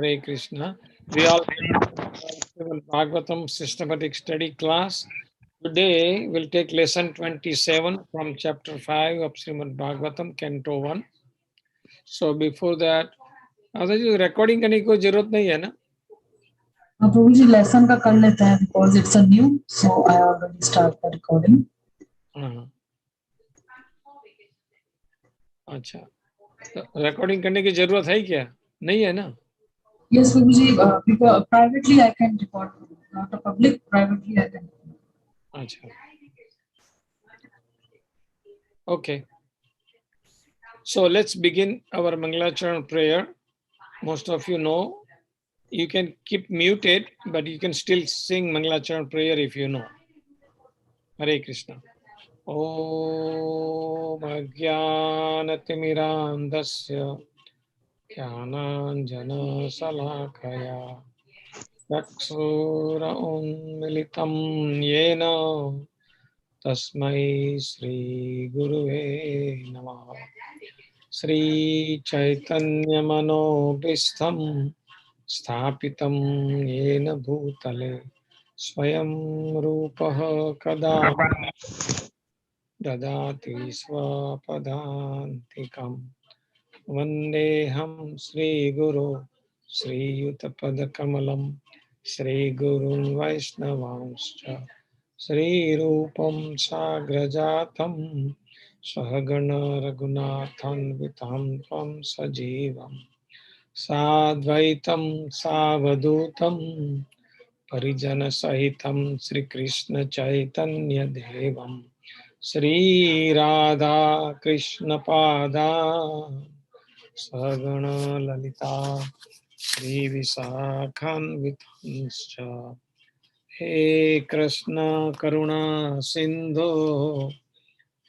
Hare Krishna. We all Bhagavatam systematic study class. Today we'll take lesson 27 from chapter 5 of Shrimad Bhagavatam, Canto 1. So before that, अच्छा जी recording करने की कोई जरूरत नहीं है ना? प्रभु जी लेसन का कर लेते हैं because it's a new, so I already start the recording. हाँ, अच्छा. recording करने की जरूरत है क्या? नहीं है ना? Yes, Prabhu ji, because privately I can record, not a public. Privately I can. अच्छा. Okay. So let's begin our Mangalacharan prayer. Most of you know. You can keep muted, but you can still sing Mangalacharan prayer if you know. Hare Krishna. Om Ajnanatimiraandasya Jnananjana Salakaya Chakshura Unmilitam Yena Tasmai Shri Guruve Namaha Shri Chaitanya Manobhistam स्थापितं येन भूतले स्वयं रूपः कदा ददाति स्वपदान्तिकं वन्देऽहं श्रीगुरो श्रीयुतपदकमलं श्रीगुरुं वैष्णवांश्च श्रीरूपं साग्रजातं सहगण रघुनाथान्वितं त्वं सजीवम् साद्वैतं सावधूतं परिजनसहितं श्रीकृष्णचैतन्यदेवं श्रीराधा कृष्णपादा सगणललिता श्रीविशाखान्वितांश्च हे कृष्ण करुणा सिन्धो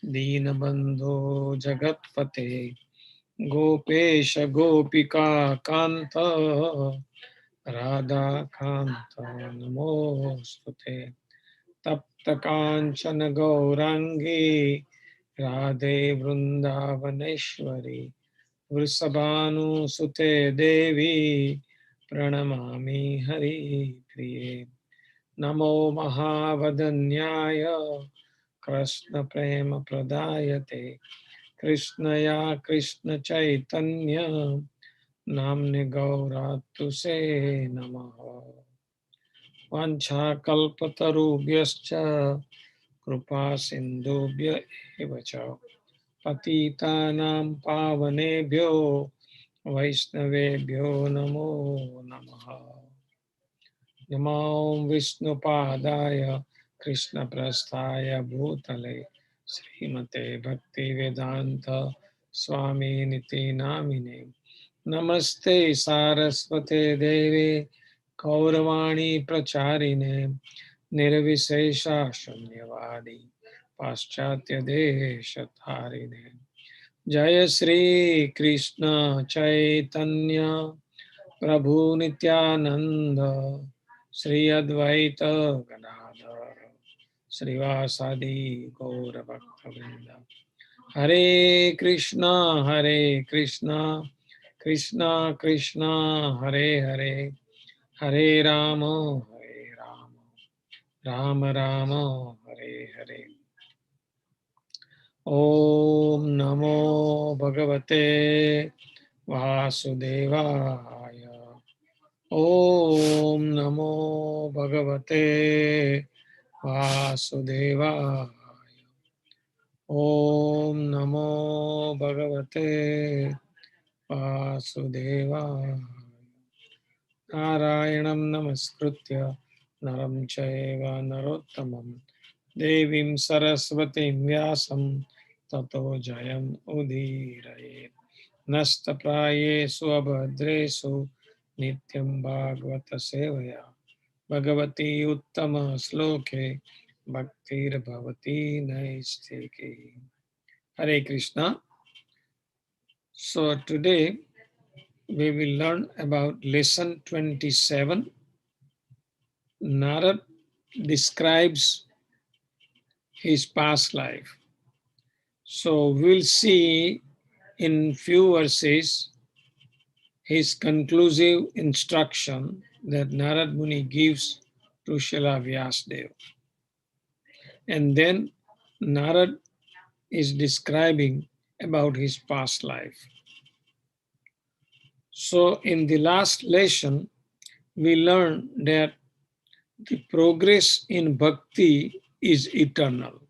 दीनबन्धो जगत्पते गोपेश गोपिका कांत राधा कांत नमोस्तुते तप्त कांचन गौरांगी राधे वृंदावनेश्वरी वृषभानुसुते देवी प्रणमामि हरिप्रिये नमो महावदन्याय कृष्ण प्रेम प्रदायते कृष्णया कृष्ण चैतन्य नामने गौरात्से नमः वाञ्छाकल्पतरुभ्यश्च कृपा सिन्धुभ्य एव च पतितानां पावनेभ्यो वैष्णवेभ्यो नमो नमः नमो विष्णुपादाय कृष्णप्रस्थाय भूतले श्रीमते भक्तिवेदांत स्वामी निति नामिने नमस्ते सारस्वते देवे गौरवाणी प्रचारिणे निर्विशेषा शून्यवादी पाश्चात्य देश तारिणे जय श्री कृष्ण चैतन्य प्रभु नित्यानंद श्री अद्वैत गदाधर श्रीवासादि गौर भक्तवृंद हरे कृष्णा कृष्णा कृष्णा हरे हरे हरे राम राम राम हरे हरे ओम नमो भगवते वासुदेवाय ओम नमो भगवते वासुदेवाय ओम नमो भगवते वासुदेवाय नारायणं नमस्कृत्य नरं चैव नरोत्तमं देवीं सरस्वतीं व्यासं ततो जयम् उदीरयेत् नस्तप्रायेषु अभद्रेषु नित्यं भागवत सेवया भगवती उत्तम श्लोके भक्तिर्भवती नैष्ठिकी. Hare Krishna. So today we will learn about lesson 27. Narad describes his past life. So we'll see in few verses his conclusive instruction that Narad Muni gives to Srila Vyasadeva. And then Narad is describing about his past life. So in the last lesson, we learned that the progress in bhakti is eternal.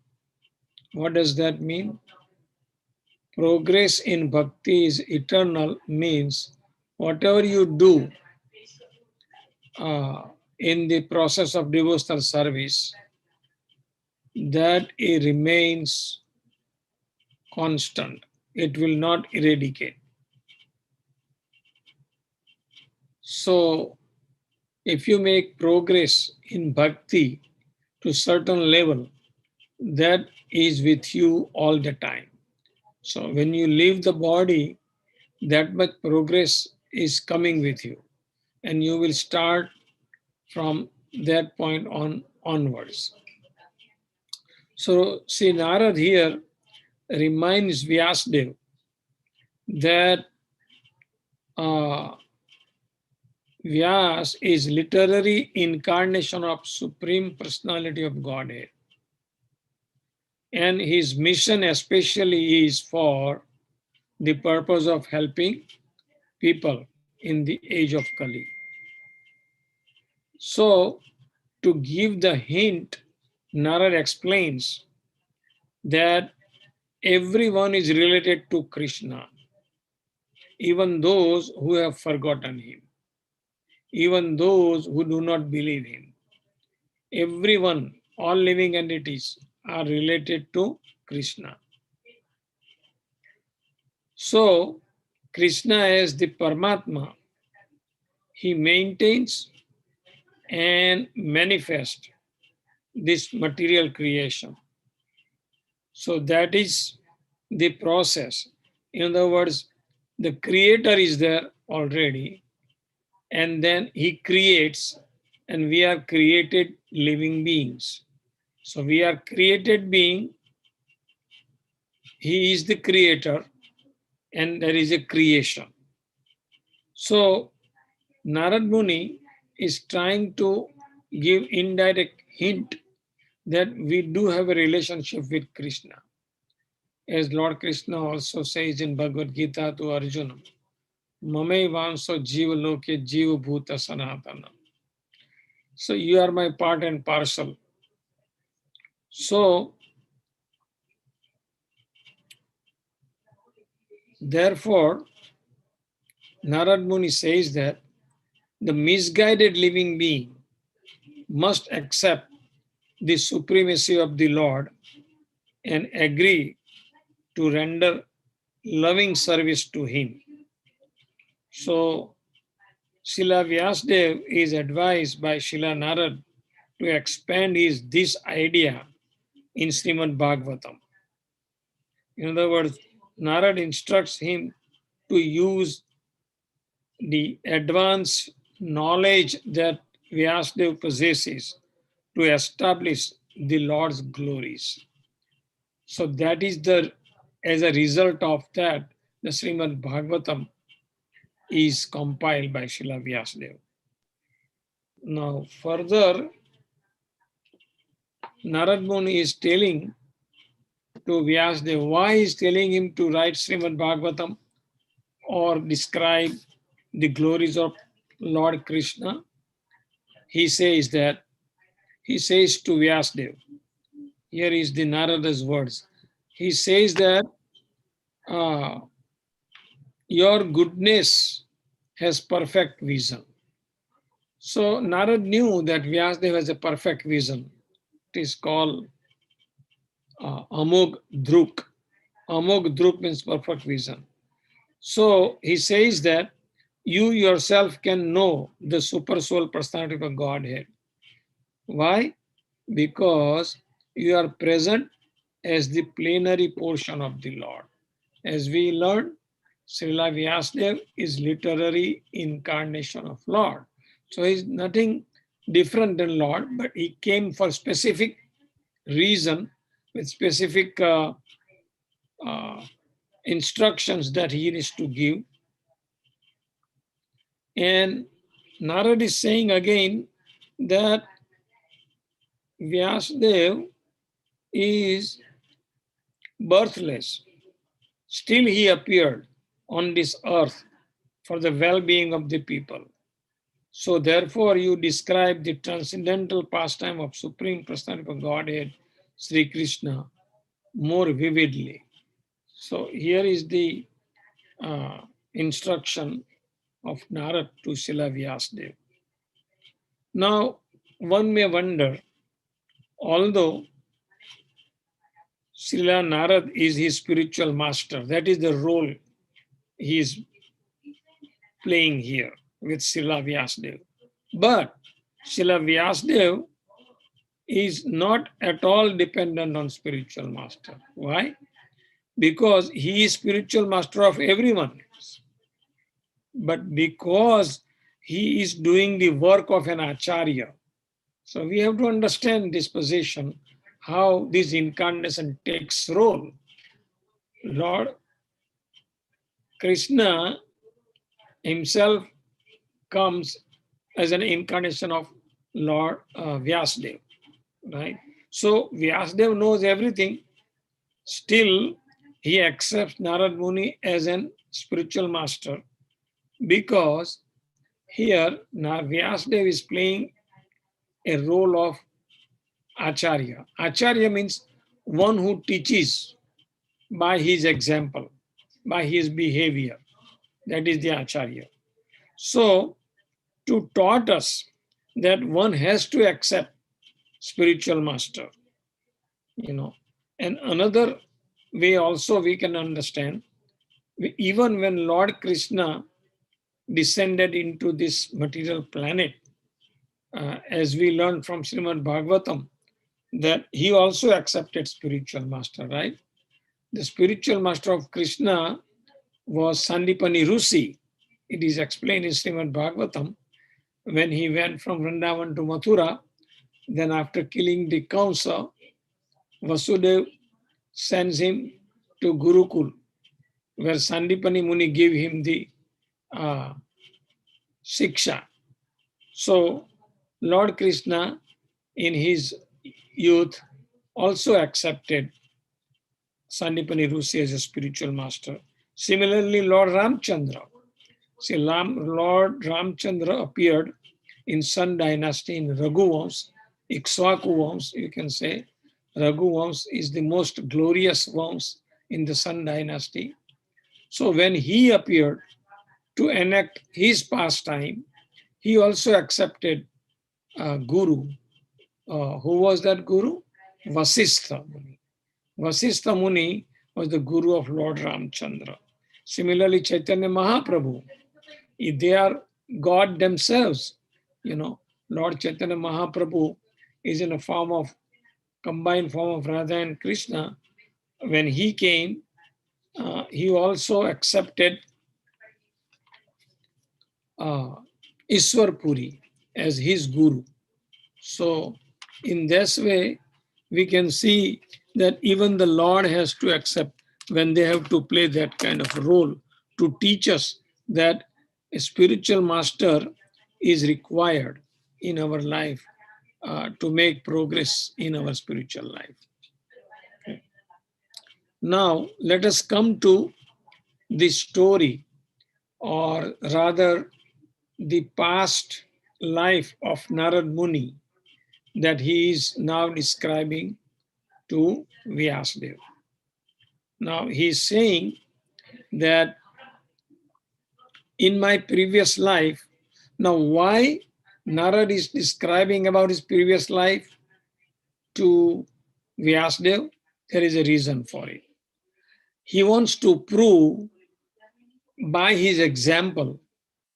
What does that mean? Progress in bhakti is eternal means whatever you do in the process of devotional service, that it remains constant. It will not eradicate. So if you make progress in bhakti to certain level, that is with you all the time. So when you leave the body, that much progress is coming with you, and you will start from that point onwards. So see, Narad here reminds Vyasadeva that Vyas is literary incarnation of Supreme Personality of Godhead. And his mission especially is for the purpose of helping people in the age of Kali. So to give the hint, Narad explains that everyone is related to Krishna, even those who have forgotten him, even those who do not believe him. Everyone, all living entities are related to Krishna. So Krishna as the Paramatma, he maintains and manifests this material creation. So that is the process. In other words, the creator is there already, and then he creates, and we are created living beings. So we are created being, he is the creator, and there is a creation. So Narad Muni is trying to give indirect hint that we do have a relationship with Krishna. As Lord Krishna also says in Bhagavad Gita to Arjuna, Mame Vanso Jiva Loke Jiva Bhuta Sanatana. So you are my part and parcel. So therefore, Narad Muni says that the misguided living being must accept the supremacy of the Lord and agree to render loving service to him. So Srila Vyasadeva is advised by Srila Narad to expand this idea in Srimad Bhagavatam. In other words, Narad instructs him to use the advanced knowledge that Vyasadeva possesses to establish the Lord's glories. So that is as a result of that, the Srimad Bhagavatam is compiled by Srila Vyasadeva. Now further, Narad Muni is telling to Vyasadeva why he is telling him to write Srimad Bhagavatam or describe the glories of Lord Krishna. He says to Vyasadeva, here is the Narada's words. He says that your goodness has perfect vision. So Narad knew that Vyasadeva has a perfect vision. It is called Amog Druk. Amog Druk means perfect vision. So he says that you yourself can know the super soul personality of Godhead. Why? Because you are present as the plenary portion of the Lord. As we learned, Srila Vyasadeva is literary incarnation of Lord. So he's nothing different than Lord, but he came for specific reason with specific instructions that he needs to give. And Narad is saying again that Vyasadeva is birthless. Still he appeared on this earth for the well-being of the people. So therefore you describe the transcendental pastime of Supreme Personality of Godhead, Sri Krishna, more vividly. So here is the instruction of Narad to Srila Vyasadeva. Now, one may wonder, although Srila Narad is his spiritual master, that is the role he is playing here with Srila Vyasadeva. But Srila Vyasadeva is not at all dependent on spiritual master. Why? Because he is spiritual master of everyone. But because he is doing the work of an acharya. So we have to understand this position, how this incarnation takes role. Lord Krishna himself comes as an incarnation of Lord Vyasadeva, right? So Vyasadeva knows everything. Still, he accepts Narad Muni as an spiritual master because here Vyasadeva is playing a role of Acharya. Acharya means one who teaches by his example, by his behavior. That is the Acharya. So, to taught us that one has to accept spiritual master, And another way also we can understand, even when Lord Krishna descended into this material planet, as we learned from Shrimad Bhagavatam, that he also accepted spiritual master, right? The spiritual master of Krishna was Sandipani Rusi. It is explained in Srimad Bhagavatam. When he went from Vrindavan to Mathura, then after killing the Kamsa, Vasudev sends him to Gurukul, where Sandipani Muni gave him the Siksha. So Lord Krishna in his youth also accepted Sandipani Rusi as a spiritual master. Similarly, Lord Ramchandra. See, Lord Ramchandra appeared in Sun dynasty in Raghuvams, Ikshvaku Vams, you can say. Raghuvams is the most glorious Vams in the Sun dynasty. So when he appeared to enact his pastime, he also accepted Guru. Who was that Guru? Vasistha Muni. Vasistha Muni was the Guru of Lord Ramchandra. Similarly, Chaitanya Mahaprabhu, they are God themselves. Lord Chaitanya Mahaprabhu is in a combined form of Radha and Krishna. When he came, he also accepted Iswar Puri as his Guru. So in this way, we can see that even the Lord has to accept when they have to play that kind of role to teach us that a spiritual master is required in our life to make progress in our spiritual life. Okay. Now, let us come to the story, or rather the past life of Narad Muni that he is now describing to Vyasadeva. Now he is saying that in my previous life, now why Narad is describing about his previous life to Vyasadeva? There is a reason for it. He wants to prove by his example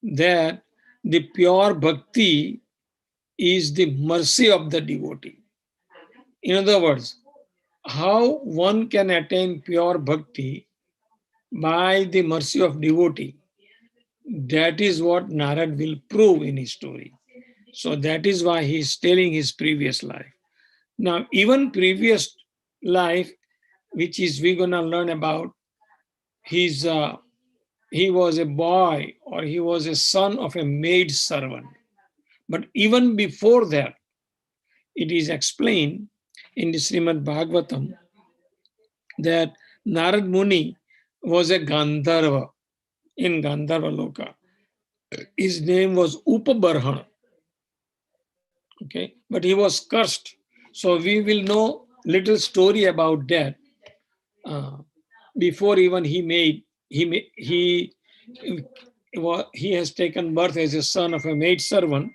that the pure bhakti is the mercy of the devotee. In other words, how one can attain pure bhakti by the mercy of devotee. That is what Narad will prove in his story. So that is why he is telling his previous life. Now, even previous life, which is we're going to learn about his he was a boy or he was a son of a maid servant. But even before that, it is explained in the Shrimad Bhagavatam that Narad Muni was a Gandharva in Gandharva Loka. His name was Upabarhana. Okay, but he was cursed. So we will know little story about that. Before even he has taken birth as a son of a maid servant.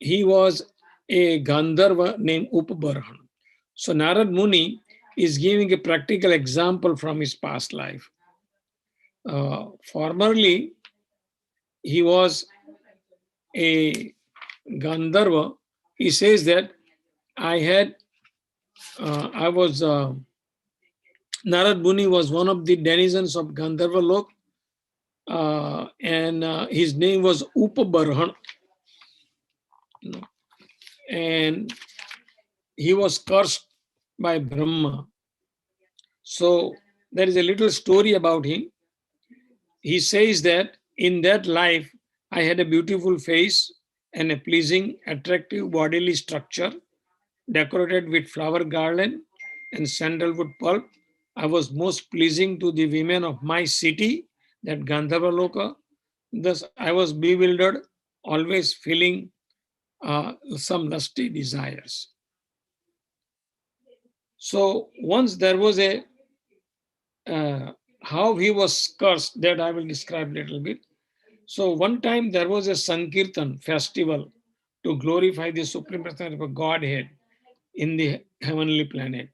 He was a Gandharva named Upabarhan. So Narad Muni is giving a practical example from his past life. Formerly, he was a Gandharva. He says that Narad Muni was one of the denizens of Gandharva Lok, and his name was Upabarhan. And he was cursed by Brahma. So there is a little story about him. He says that in that life, I had a beautiful face and a pleasing, attractive bodily structure decorated with flower garland and sandalwood pulp. I was most pleasing to the women of my city, that Gandharva Loka. Thus, I was bewildered, always feeling some lusty desires. So once there was how he was cursed, that I will describe a little bit. So one time there was a Sankirtan festival to glorify the Supreme Personality of Godhead in the heavenly planet.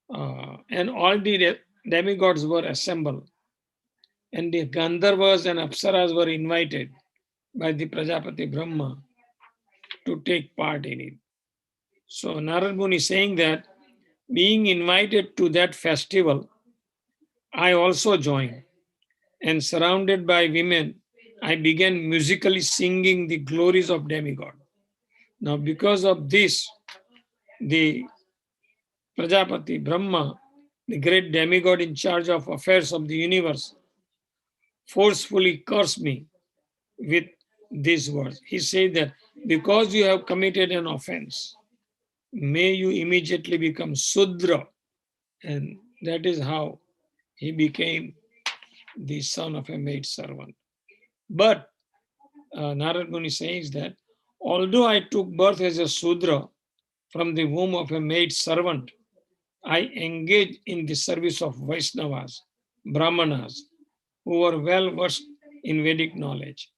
And all the demigods were assembled. And the Gandharvas and Apsaras were invited by the Prajapati Brahma to take part in it. So Narad Muni is saying that being invited to that festival, I also joined. And surrounded by women, I began musically singing the glories of demigod. Now, because of this, the Prajapati, Brahma, the great demigod in charge of affairs of the universe, forcefully cursed me with these words. He said that because you have committed an offense, may you immediately become Sudra. And that is how he became the son of a maid servant. But Narad Muni says that although I took birth as a Sudra from the womb of a maid servant, I engaged in the service of Vaishnavas, Brahmanas, who were well versed in Vedic knowledge.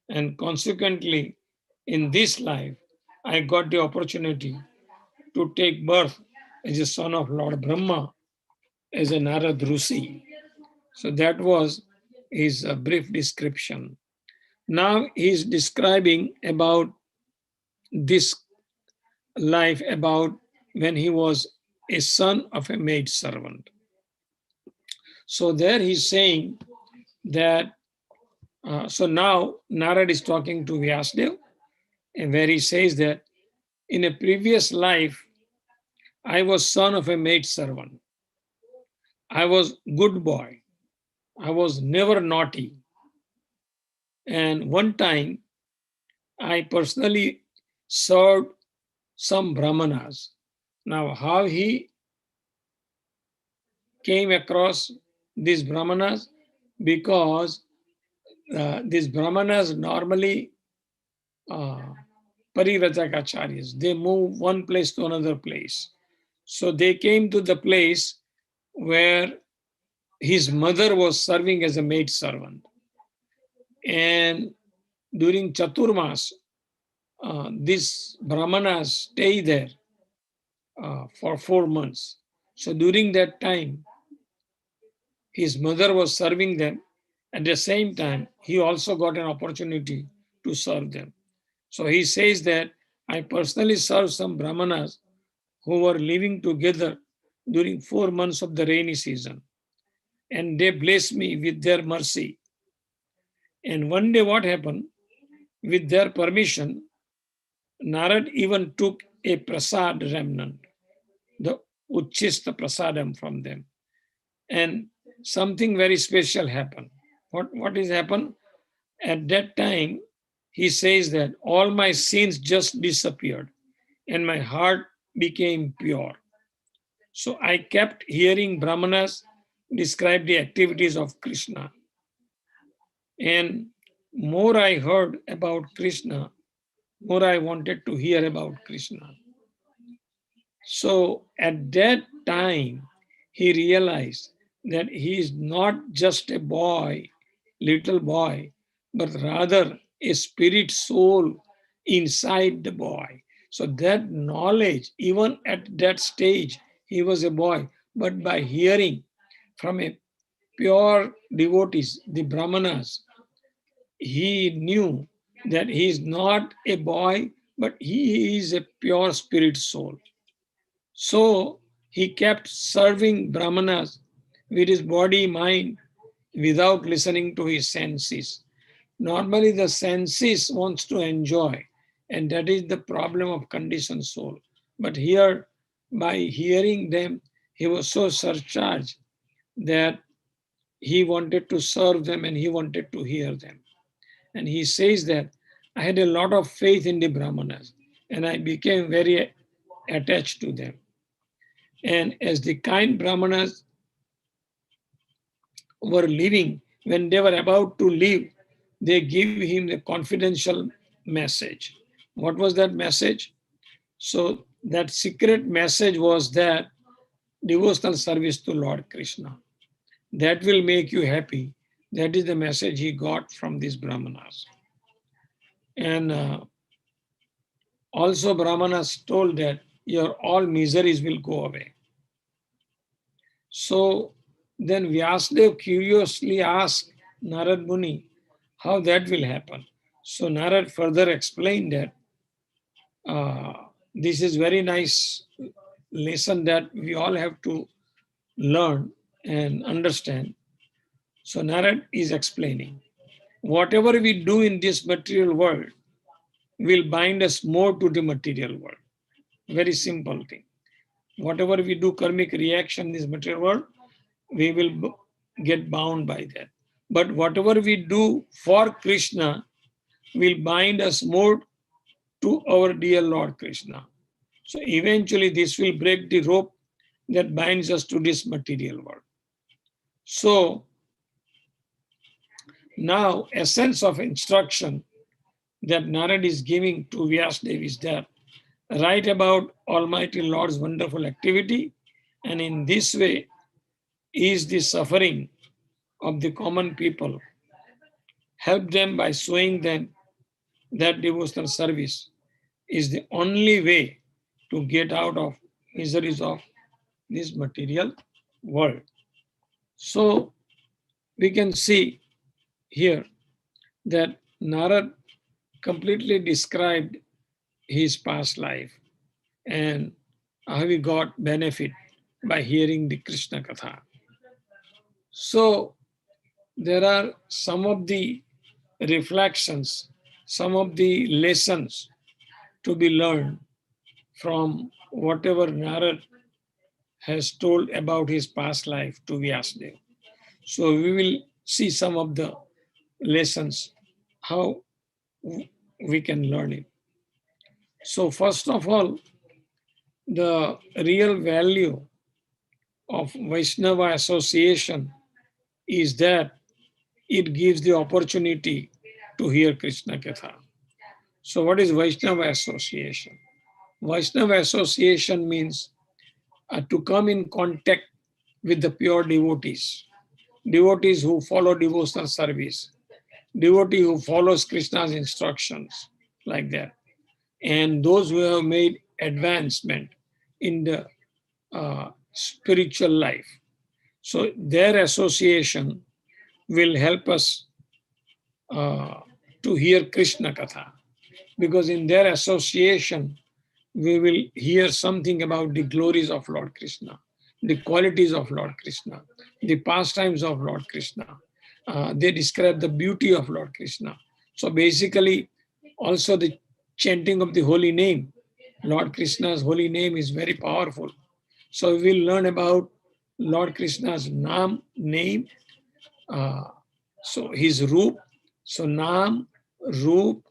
And consequently, in this life, I got the opportunity to take birth as a son of Lord Brahma, as a Narad Rusi. So that was his brief description. Now he's describing about this life, about when he was a son of a maid servant. So there he's saying that, so now Narad is talking to Vyasdev, and where he says that in a previous life, I was son of a maid servant. I was good boy. I was never naughty. And one time, I personally served some brahmanas. Now, how he came across these brahmanas? Because these brahmanas normally parivrajakacharyas, they move one place to another place. So they came to the place where his mother was serving as a maid servant. And during Chaturmas, these brahmanas stay there for 4 months. So during that time, his mother was serving them. At the same time, he also got an opportunity to serve them. So he says that I personally served some brahmanas who were living together during 4 months of the rainy season. And they blessed me with their mercy. And one day what happened? With their permission, Narad even took a prasad remnant, the Uchchista prasadam from them. And something very special happened. What is happened? At that time, he says that all my sins just disappeared and my heart became pure. So I kept hearing Brahmanas describe the activities of Krishna. And more I heard about Krishna, more I wanted to hear about Krishna. So at that time, he realized that he is not just a boy, little boy, but rather a spirit soul inside the boy. So that knowledge, even at that stage, he was a boy, but by hearing from a pure devotees, the Brahmanas, he knew that he is not a boy, but he is a pure spirit soul. So he kept serving Brahmanas with his body, mind, without listening to his senses. Normally, the senses wants to enjoy, and that is the problem of conditioned soul. But here, by hearing them, he was so surcharged that he wanted to serve them and he wanted to hear them. And he says that I had a lot of faith in the Brahmanas and I became very attached to them. And as the kind Brahmanas were leaving, when they were about to leave, they give him the confidential message. What was that message? So that secret message was that devotional service to Lord Krishna. That will make you happy. That is the message he got from these Brahmanas. And also Brahmanas told that your all miseries will go away. So then Vyasadeva curiously asked Narad Muni how that will happen. So Narad further explained that this is very nice lesson that we all have to learn and understand. So Narad is explaining, whatever we do in this material world will bind us more to the material world. Very simple thing. Whatever we do karmic reaction in this material world, we will get bound by that. But whatever we do for Krishna will bind us more to our dear Lord Krishna. So eventually this will break the rope that binds us to this material world. So now essence of instruction that Narad is giving to Vyasadeva is that write about Almighty Lord's wonderful activity, and in this way ease the suffering of the common people. Help them by showing them that devotional service is the only way to get out of miseries of this material world. So we can see here that Narad completely described his past life and how he got benefit by hearing the Krishna Katha. So there are some of the reflections, some of the lessons to be learned from whatever Narad has told about his past life to Vyasadeva. So we will see some of the lessons, how we can learn it. So first of all, the real value of Vaishnava association is that it gives the opportunity to hear Krishna Katha. So what is Vaishnava association? Vaishnava association means to come in contact with the pure devotees, devotees who follow devotional service, devotee who follows Krishna's instructions, like that, and those who have made advancement in the spiritual life. So their association will help us to hear Krishna Katha, because in their association we will hear something about the glories of Lord Krishna, the qualities of Lord Krishna, the pastimes of Lord Krishna. They describe the beauty of Lord Krishna. So basically, also the chanting of the holy name. Lord Krishna's holy name is very powerful. So we will learn about Lord Krishna's name, so his Roop, so Nam, Roop,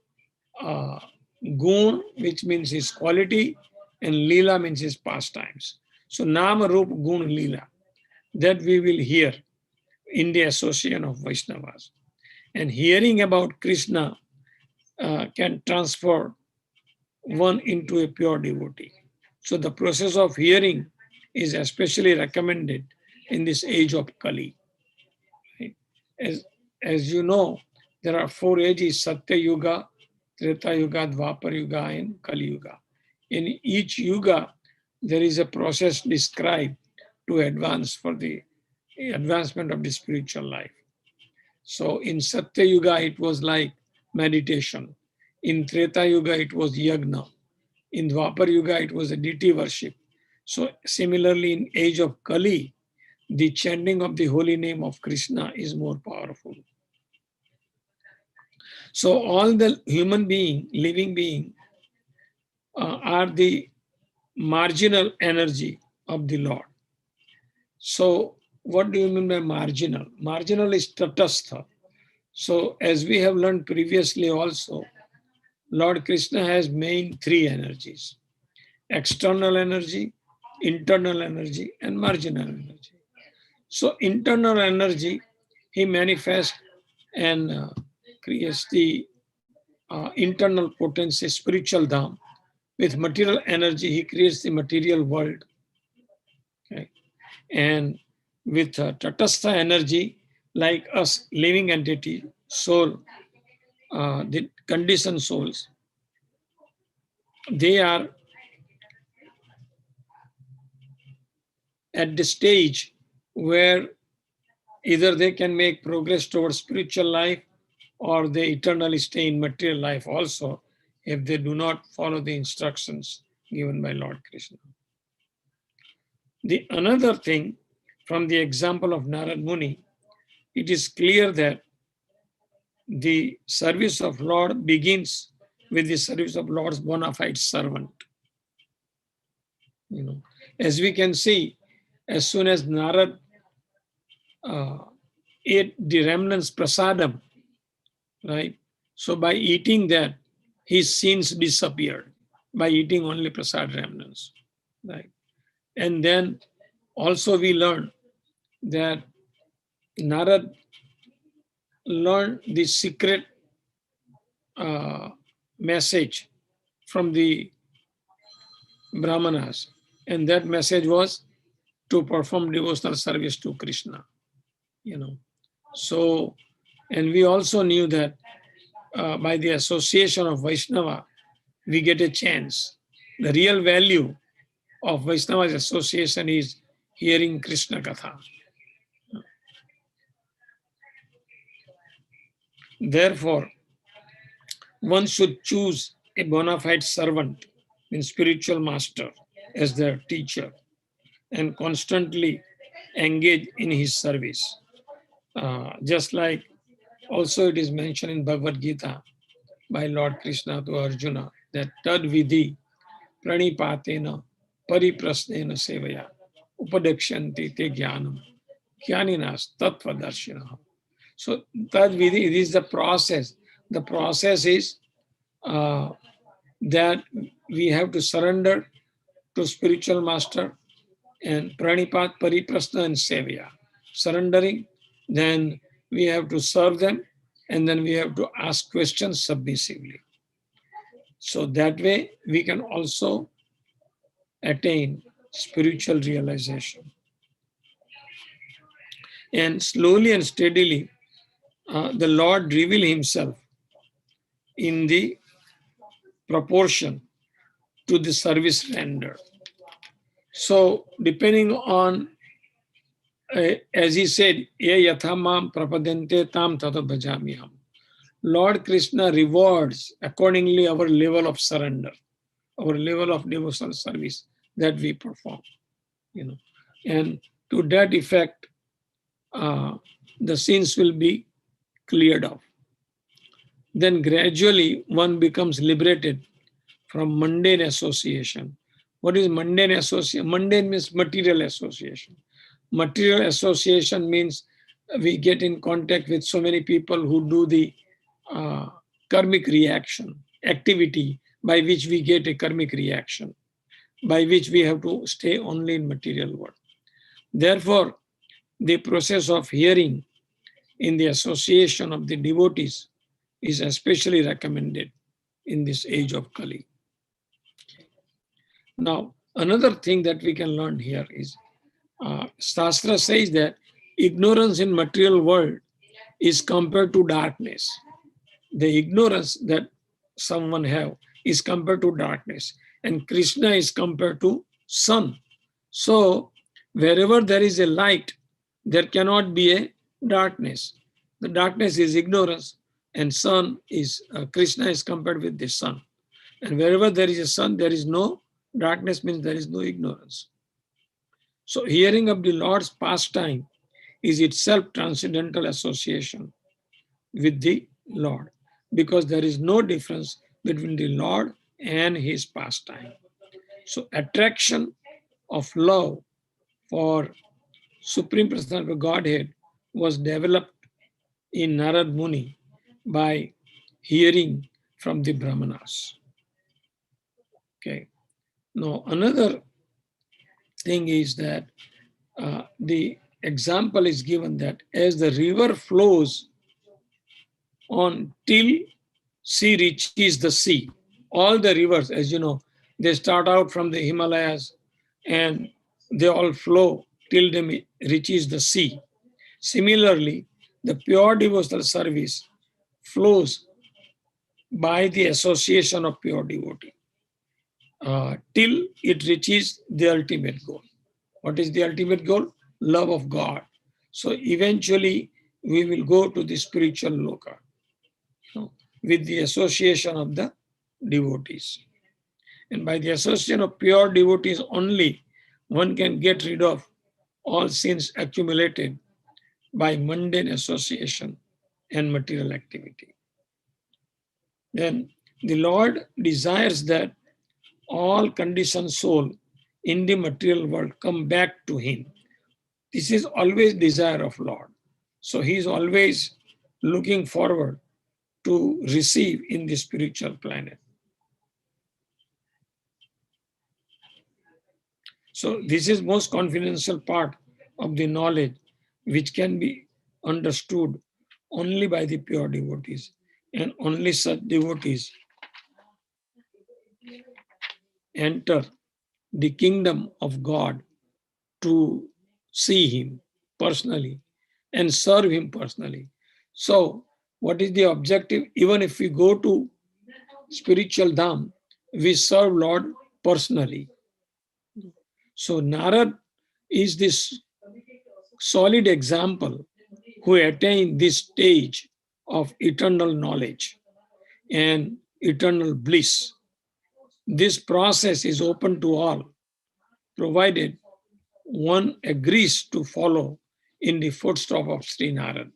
Gun, which means his quality, and Leela means his pastimes. So Nama, Roop, Gun, Leela, that we will hear in the association of Vaishnavas. And hearing about Krishna can transfer one into a pure devotee. So the process of hearing is especially recommended in this age of Kali. Right? As you know, there are 4 ages: Satya Yuga, Treta Yuga, Dwapar Yuga, and Kali Yuga. In each yuga, there is a process described to advance for the advancement of the spiritual life. So in Satya Yuga, it was like meditation. In Treta Yuga, it was yagna. In Dwapar Yuga, it was a deity worship. So similarly, in age of Kali, the chanting of the holy name of Krishna is more powerful. So all the human being, living being, are the marginal energy of the Lord. So what do you mean by marginal? Marginal is tatastha. So as we have learned previously also, Lord Krishna has main 3 energies: external energy, internal energy, and marginal energy. So internal energy, he manifests and creates the internal potency, spiritual dham. With material energy, he creates the material world. Okay? And with tatastha energy, like us, living entity, soul, the conditioned souls, they are at the stage where either they can make progress towards spiritual life or they eternally stay in material life also if they do not follow the instructions given by Lord Krishna. The another thing, from the example of Narad Muni, it is clear that the service of Lord begins with the service of Lord's bona fide servant. You know, as we can see, as soon as Narad ate the remnants prasadam, right? So by eating that, his sins disappeared by eating only prasad remnants, right? And then also we learn that Narad learned the secret message from the Brahmanas, and that message was to perform devotional service to Krishna. You know, so and we also knew that by the association of Vaishnava, we get a chance. The real value of Vaishnava's association is hearing Krishna Katha. Therefore, one should choose a bona fide servant, in spiritual master, as their teacher and constantly engage in his service. Just like also it is mentioned in Bhagavad Gita by Lord Krishna to Arjuna that tad vidhi pranipatena pariprasnena sevaya upadekshanti te jnanam jnaninas tattva darshina. So tad vidhi, it is the process. The process is that we have to surrender to spiritual master and pranipat, pariprasna, and sevya. Surrendering, then we have to serve them, and then we have to ask questions submissively. So that way we can also attain spiritual realization. And slowly and steadily, the Lord reveal himself in the proportion to the service rendered. So depending on, as he said, ye yathamam prapadente tam tata bhajamiham. Lord Krishna rewards accordingly our level of surrender, our level of devotional service that we perform. You know, and to that effect, the sins will be cleared off. Then gradually one becomes liberated from mundane association. What is mundane association? Mundane means material association. Material association means we get in contact with so many people who do the uh, karmic reaction, activity by which we get a karmic reaction, by which we have to stay only in material world. Therefore, the process of hearing in the association of the devotees is especially recommended in this age of Kali. Now, another thing that we can learn here is Shastra says that ignorance in material world is compared to darkness. The ignorance that someone have is compared to darkness, and Krishna is compared to sun. So wherever there is a light, there cannot be a darkness. The darkness is ignorance, and sun is Krishna is compared with the sun. And wherever there is a sun, there is no darkness, means there is no ignorance. So hearing of the Lord's pastime is itself transcendental association with the Lord, because there is no difference between the Lord and his pastime. So attraction of love for Supreme Personality of Godhead was developed in Narad Muni by hearing from the Brahmanas. Okay. Now another thing is that the example is given that as the river flows on till sea reaches the sea. All the rivers, as you know, they start out from the Himalayas and they all flow till they reaches the sea. Similarly, the pure devotional service flows by the association of pure devotee till it reaches the ultimate goal. What is the ultimate goal? Love of God. So eventually we will go to the spiritual loka, with the association of the devotees. And by the association of pure devotees only, one can get rid of all sins accumulated by mundane association and material activity. Then the Lord desires that all conditioned soul in the material world come back to him. This is always desire of Lord. So he is always looking forward to receive in the spiritual planet. So this is most confidential part of the knowledge which can be understood only by the pure devotees, and only such devotees enter the kingdom of God to see him personally and serve him personally. So what is the objective? Even if we go to spiritual dham, we serve Lord personally. So Narad is this solid example who attained this stage of eternal knowledge and eternal bliss. This process is open to all, provided one agrees to follow in the footsteps of Sri Narad.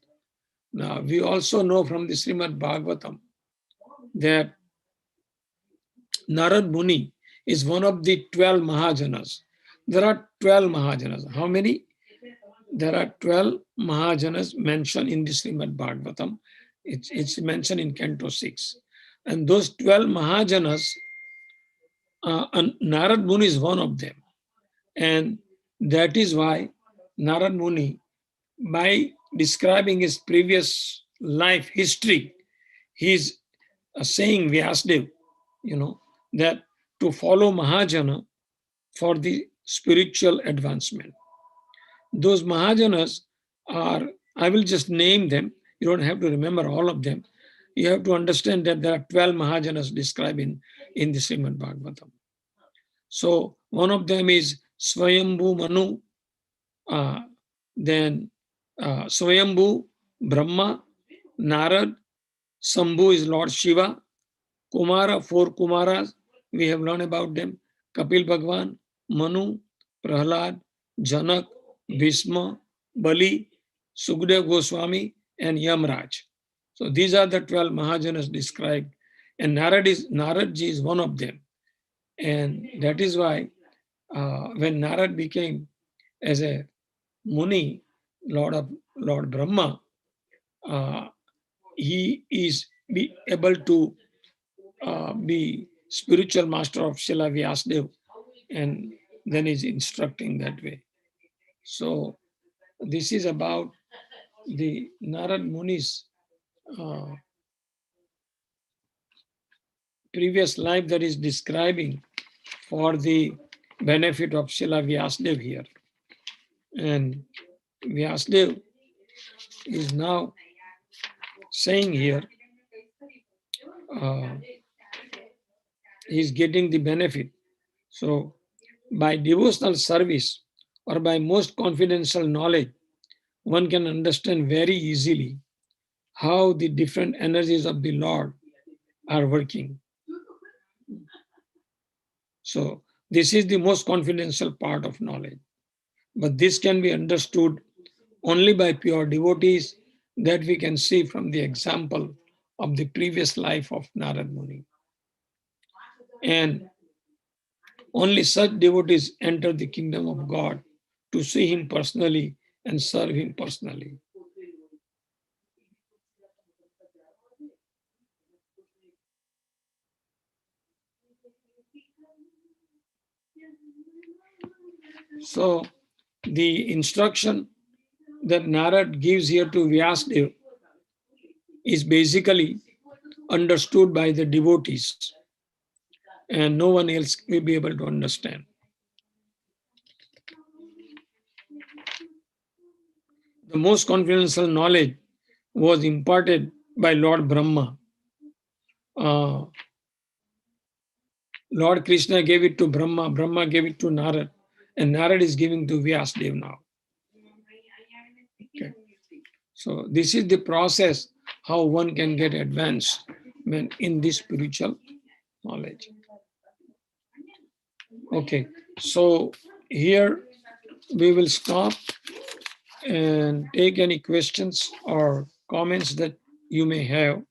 Now, we also know from the Shrimad Bhagavatam that Narad Muni is one of the 12 Mahajanas. There are 12 Mahajanas. How many? There are 12 Mahajanas mentioned in the Srimad Bhagavatam. It's mentioned in Canto 6. And those 12 Mahajanas, Narad Muni is one of them. And that is why Narad Muni, by describing his previous life history, he's saying Vyasdev, that to follow Mahajana for the spiritual advancement. Those Mahajanas are, I will just name them. You don't have to remember all of them. You have to understand that there are 12 Mahajanas described in the Srimad Bhagavatam. So one of them is Swayambhu Manu, then Swayambhu, Brahma, Narad, Sambhu is Lord Shiva, Kumara, 4 Kumaras, we have learned about them, Kapil Bhagwan, Manu, Prahlad, Janak, Bhishma, Bali, Sukdev Goswami, and Yamraj. So these are the 12 Mahajanas described, and Naradji is one of them. And that is why when Narad became as a Muni, Lord Brahma, he is be able to be spiritual master of Srila Vyasadeva, and then is instructing that way. So this is about the Narad Muni's previous life that is describing for the benefit of Srila Vyasadeva here. And Vyasadeva is now saying here, he's getting the benefit. So by devotional service or by most confidential knowledge, one can understand very easily how the different energies of the Lord are working. So this is the most confidential part of knowledge. But this can be understood only by pure devotees, that we can see from the example of the previous life of Narad Muni. And only such devotees enter the kingdom of God to see him personally and serve him personally. So the instruction that Narad gives here to Vyasadeva is basically understood by the devotees, and no one else will be able to understand. The most confidential knowledge was imparted by Lord Brahma. Lord Krishna gave it to Brahma, Brahma gave it to Narad, and Narad is giving to Vyasadeva now. Okay. So this is the process how one can get advanced in this spiritual knowledge. Okay, so here we will stop and take any questions or comments that you may have.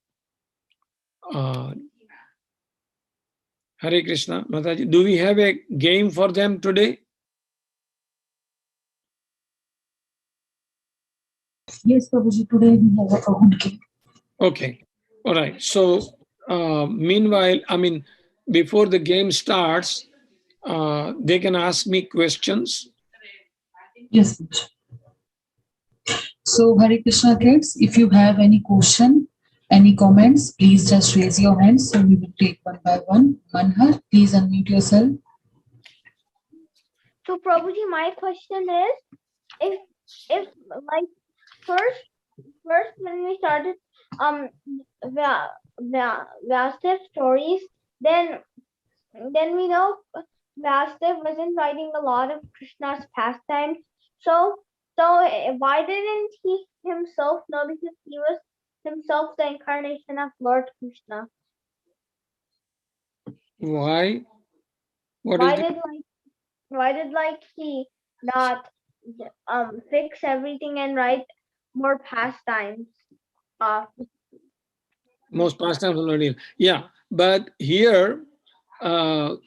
Hare Krishna, Mataji, do we have a game for them today? Yes, Prabhuji, today we have a good game. Okay, all right. So meanwhile, before the game starts, they can ask me questions. Yes, Prabhuji. So, Hare Krishna kids, if you have any question, any comments, please just raise your hands so we will take one by one. Manhar, please unmute yourself. So Prabhuji, my question is, if like first when we started Vyasadeva stories, then we know Vyasadeva wasn't writing a lot of Krishna's pastimes. So why didn't he himself know, because he was himself the incarnation of Lord Krishna? Why? Why did he not fix everything and write more pastimes? Most pastimes already. Yeah, but here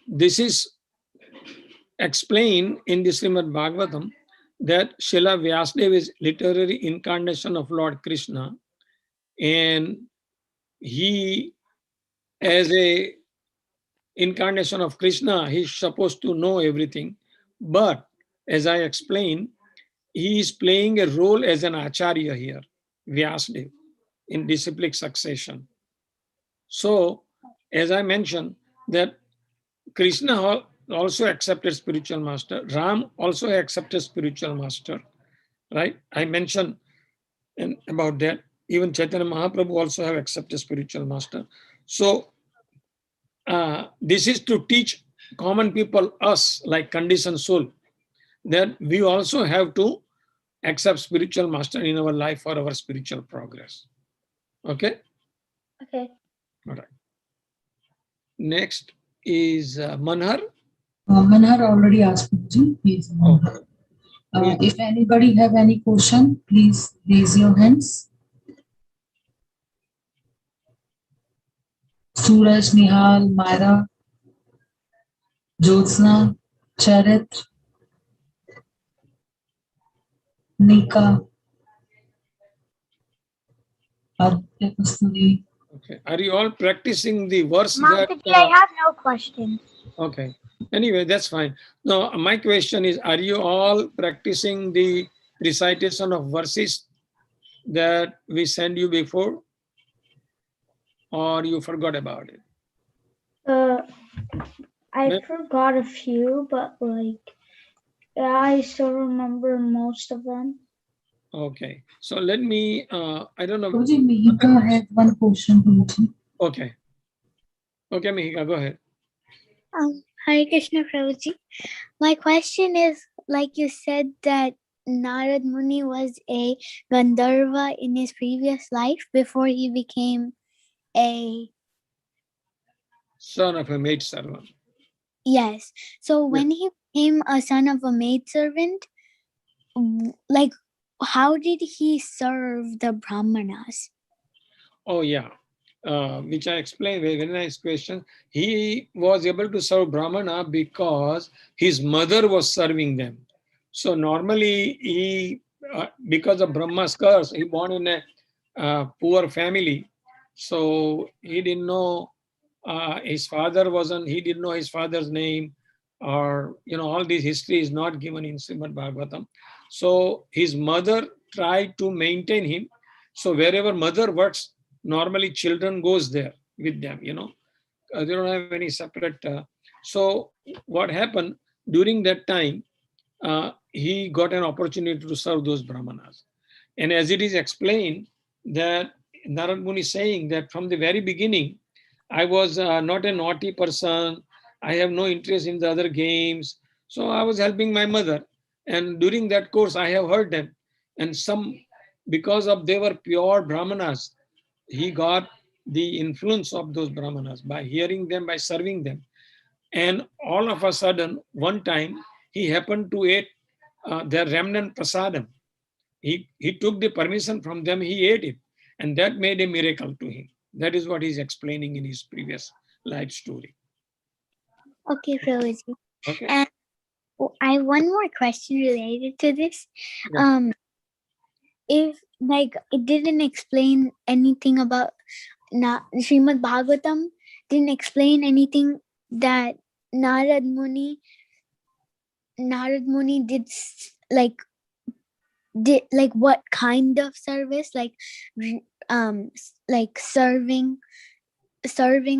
this is explained in the Shrimad Bhagavatam that Srila Vyasadeva is literary incarnation of Lord Krishna, and he, as a incarnation of Krishna, he's supposed to know everything. But as I explained, he is playing a role as an acharya here, Vyasadeva, in disciplic succession. So, as I mentioned, that Krishna also accepted spiritual master. Ram also accepted spiritual master, right? I mentioned about that. Even Chaitanya Mahaprabhu also have accepted spiritual master. So this is to teach common people, us, like conditioned soul, that we also have to accept spiritual master in our life for our spiritual progress. Okay? Okay. All right. Next is Manhar. Manhar already asked Prabhuji. Please. If anybody have any question, please raise your hands. Suraj, Nihal, Myra, Jyotsna, Charit. Nika, Aditya Kasturi. Okay. Are you all practicing the verse that? Mataji, I have no questions. Okay. Anyway, that's fine. Now, my question is, are you all practicing the recitation of verses that we sent you before? Or you forgot about it? I Maybe- forgot a few, but like I still remember most of them. Okay. So let me, I don't know. Prabhuji, Mihika had one question, Prabhuji. Okay. Okay, Mihika, go ahead. Hare Krishna Prabhuji. My question is, like you said that Narad Muni was a Gandharva in his previous life before he became a, Son of a maid servant. yes. So when he became a son of a maidservant, like how did he serve the Brahmanas? Oh, yeah. Which I explained, very nice question. He was able to serve Brahmana because his mother was serving them. So normally he, because of Brahma's curse, he born in a poor family. So he didn't know his father wasn't, he didn't know his father's name, or, all this history is not given in Shrimad Bhagavatam. So his mother tried to maintain him. So wherever mother works, normally children goes there with them, they don't have any separate. So what happened during that time, he got an opportunity to serve those Brahmanas. And as it is explained that Narad Muni is saying that from the very beginning, I was not a naughty person. I have no interest in the other games. So I was helping my mother. And during that course, I have heard them. And some, because of they were pure Brahmanas, he got the influence of those Brahmanas by hearing them, by serving them. And all of a sudden, one time, he happened to eat their remnant prasadam. He took the permission from them, he ate it. And that made a miracle to him. That is what he's explaining in his previous life story. Okay, Prabhuji. Okay. And I have one more question related to this. Yeah. If like it didn't explain anything about Shrimad Bhagavatam, didn't explain anything that Narad Muni did like what kind of service, like serving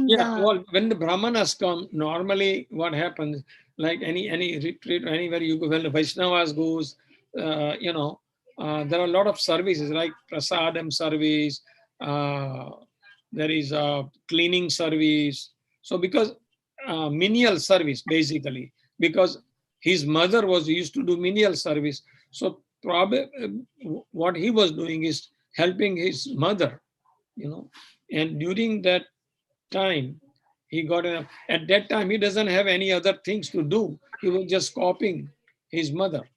Yeah, the. well, when the Brahmanas come, normally what happens, like any retreat, anywhere you go, when the Vaishnavas goes, there are a lot of services like prasadam service, there is a cleaning service. So because menial service, basically, because his mother was used to do menial service. So probably what he was doing is helping his mother, and during that time he got at that time he doesn't have any other things to do. He was just copying his mother,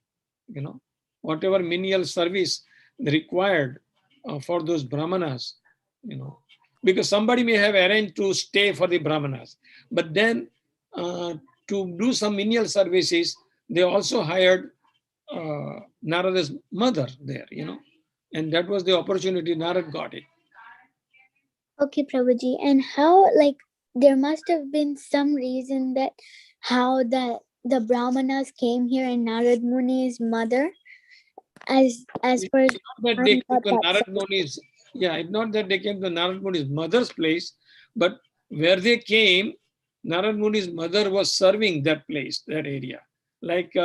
whatever menial service required for those brahmanas, because somebody may have arranged to stay for the brahmanas, but then to do some menial services they also hired Narada's mother there, and that was the opportunity Narad got it. Okay, Prabhuji. And how, like, there must have been some reason that how the Brahmanas came here and Narad Muni's mother, as per It's not that they came to Narad Muni's, it's not that they came to Narad Muni's mother's place, but where they came, Narad Muni's mother was serving that place, that area. Like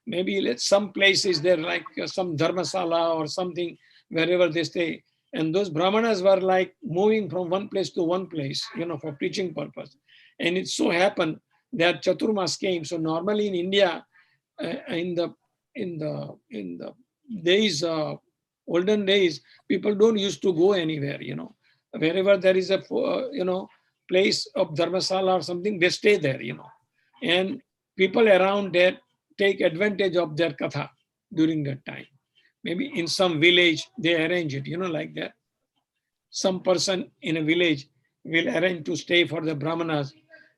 maybe some places there, like some dharmasala or something, wherever they stay. And those brahmanas were like moving from one place to one place, for preaching purpose. And it so happened that Chaturmas came. So normally in India, in the days, olden days, people don't used to go anywhere, wherever there is a, place of dharmasala or something, they stay there, and people around there take advantage of their katha during that time. Maybe in some village, they arrange it, like that. Some person in a village will arrange to stay for the brahmanas,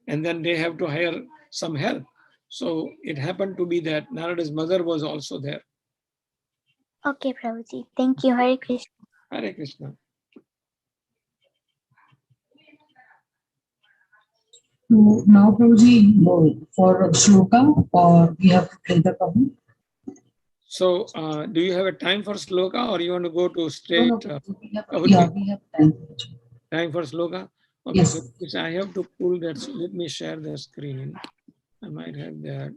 and then they have to hire some help. So it happened to be that Narada's mother was also there. Okay, Prabhuji. Thank you. Hare Krishna. Hare Krishna. So now, Prabhuji, for shloka, or we have to play the Prabhu? So, do you have a time for sloka, or you want to go to straight? No, we have, Prabhuji? we have time. Time for sloka? Okay, Yes. so I have to pull that. Let me share the screen. I might have that.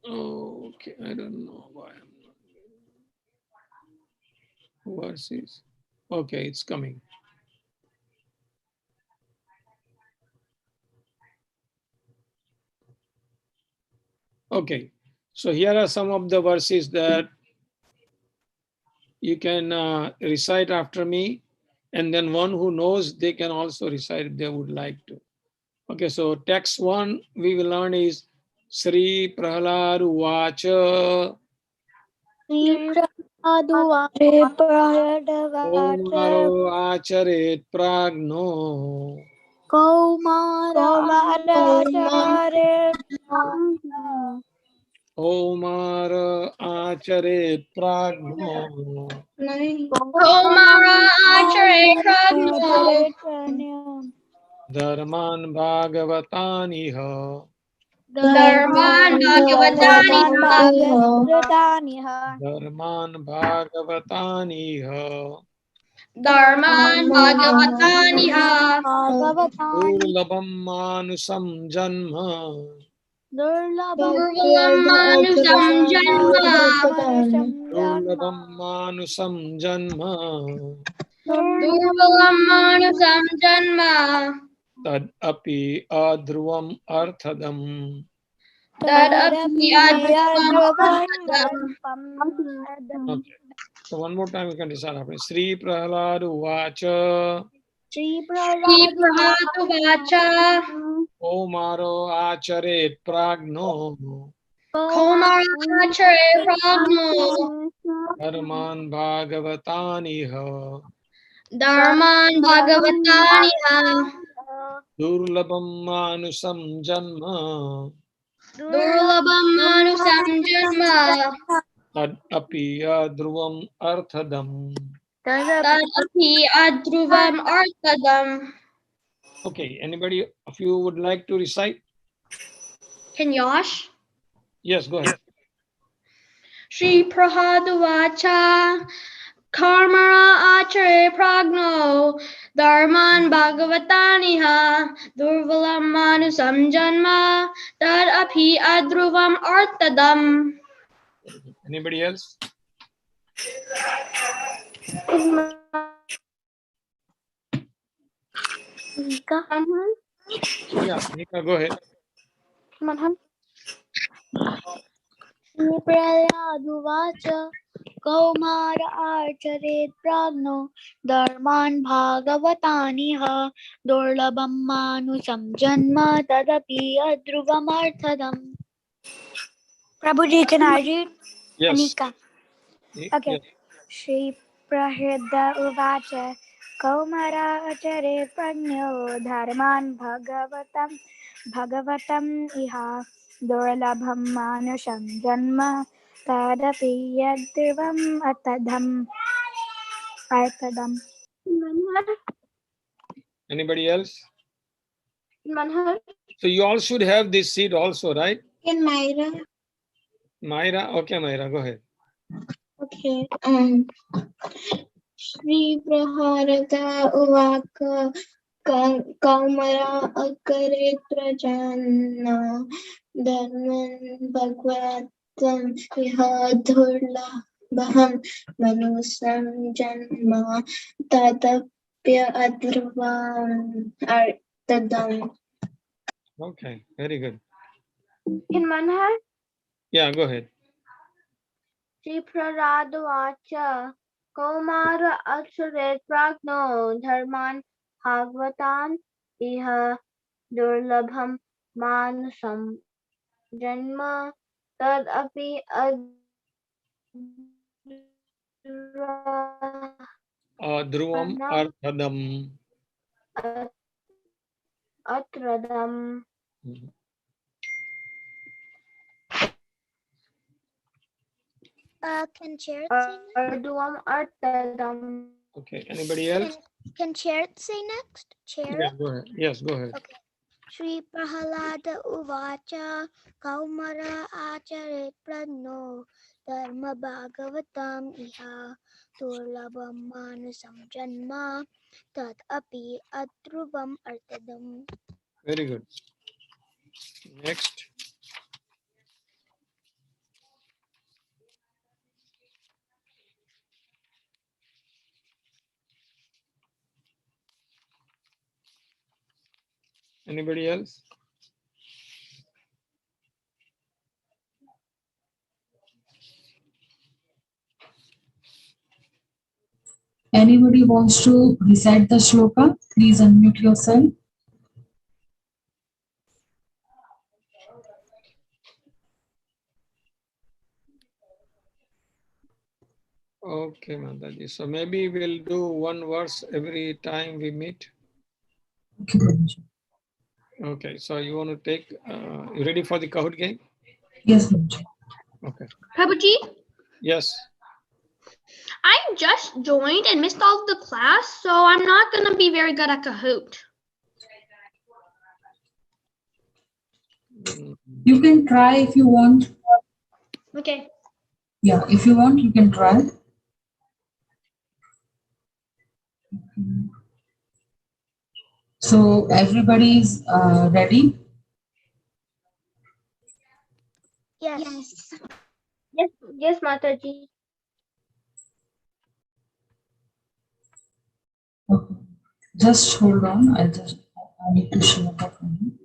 Okay, I don't know why I'm not. Verses. Okay, it's coming. Okay, so here are some of the verses that you can recite after me, and then one who knows, they can also recite if they would like to. Okay, so text one we will learn is Sri Prahlad Vacha Omaro Acharet Pragno Omara Acharet Pragno Dharman Bhagavataniha Dharman Dharman Bhagavataniha Bhagavataniha Durlabam Manusam Janma Durvalam Manusam Janma Durlabam Manusam Janma Durvalam Manusam Janma Tad api adhruvam arthadam Tadapi Advatam Okay. So one more time we can decide happening. Sri Prahlad Vacha Prahatu Vacha Omaro Acharet Pragno Komarachare Pragno Dharman Bhagavataniha Dharman Bhagavataniha Durlabam Manusam Janma Durlabam Manusam Janma Tad api adhruvam arthadam. Tadapi Adruvam Artadam. Okay, anybody of you would like to recite? Can Yash? Yes, go ahead. Shri Prahadu Vacha Karmara Achare Pragno Dharman Bhagavataniha Durvalam Manusam Janma Tad Api Adruvam Artadam. Anybody else? Yeah, Nika, go ahead. Prahladuvacha Kaumara Archaret Pragno Dharman Bhagavataniha Durlabam Manusam Janma Tadapi Adruvam Arthadam. Prabhuji, can I read? Yes. Anika. Okay. Yes. Shri Prahida Uvacha Kaumara Achare Pragno Dharman Bhagavatam Iha Durlabham Manusham Janma Tadapi Yadrivam Artadam. Anybody else? Manhar. So you all should have this seed also, right? In Myra. Myra, okay, Myra, go ahead. Okay. Shri Praharata Uvaka Kaumara Akaritra Jana Dharman Bhagavatam Iha Dhurla Baham Manusam Janma Tatapya Adruvam Artadam. Okay, very good. In Manhar, Yeah, go ahead. Shri Praradawacha Kaumara Akshare Pragno Dharman Bhagavatan Iha Durlabham Manusam Janma tadapi Dhruvam Arthadam. atradam Can Charit say next? arduam artadam. Okay, anybody else? Can Charit say next? Charit? Yes, go ahead. Yes, go ahead. Okay. Shri Prahalada Uvacha Kaumara Acharit Prano Dharma Bhagavatam Iha Turlabam Manasam Janma Tat Api Adruvam Artadam. Very good. Next. Anybody else? Anybody wants to recite the shloka? Please unmute yourself. Okay, Mataji. So maybe we'll do one verse every time we meet. Okay, Babaji. Okay, so you want to take, you ready for the Kahoot game? Yes, Babaji. Okay. Prabhuji, Yes. I just joined and missed all of the class, so I'm not going to be very good at Kahoot. You can try if you want. Okay. Yeah, if you want, you can try. So everybody's ready? Yes. Yes, Mataji. Okay. Just hold on. I need to show the phone.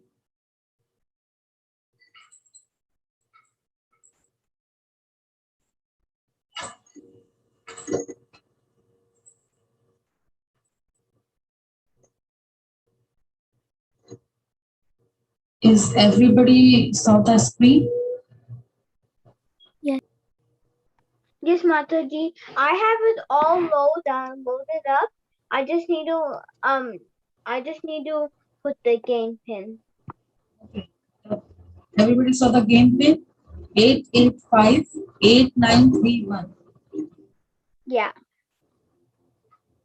Is everybody saw the screen? Yes, Mataji. I have it all downloaded up. I just need to put the game pin. Everybody saw the game pin? 885-8931. Yeah.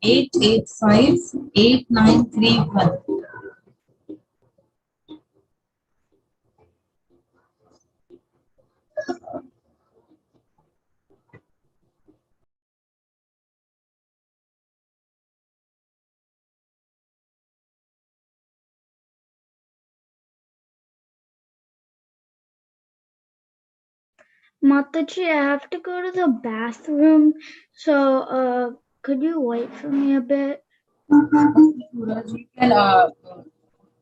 885-8931. Mataji, I have to go to the bathroom, so could you wait for me a bit? Suraj, you can,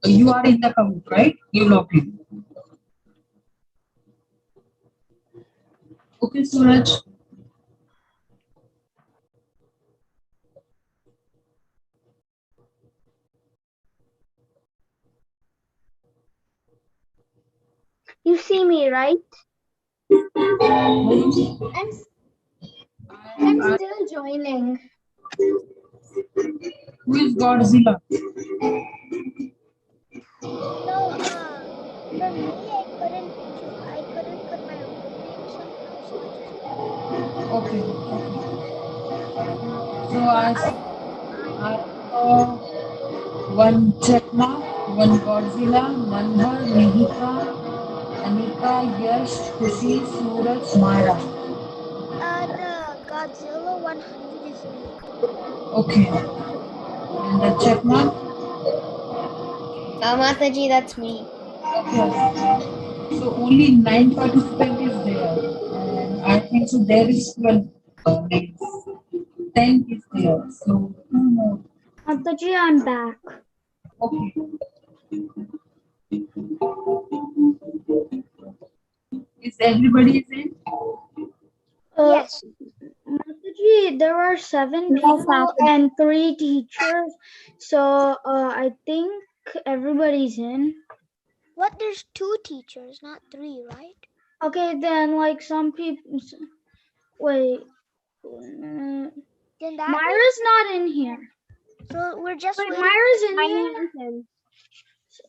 you are in the Kahoot, right? You log in. Okay, Suraj. You see me, right? I'm still joining. Who is Godzilla? No, for me, I couldn't put my own name somehow, so I just. Okay. So I saw one Chekma, one Godzilla, Manhar, Mihika, Anika, Yash, Kushi, Suraj, Mara. The Godzilla 100 is me. Okay. And the Chekma? Mataji, that's me. Okay. So only 9 participants is there. And I think so there is 12 names. 10 is there. So 2 more. Mataji, I'm back. Okay. Is everybody in? Yes. Mataji, there are 7 people and 3 teachers, so I think everybody's in. What? There's 2 teachers, not 3, right? Okay, then like some people. Wait. Then that Myra's not in here. so we're just Wait, waiting. Myra's in I here. need him.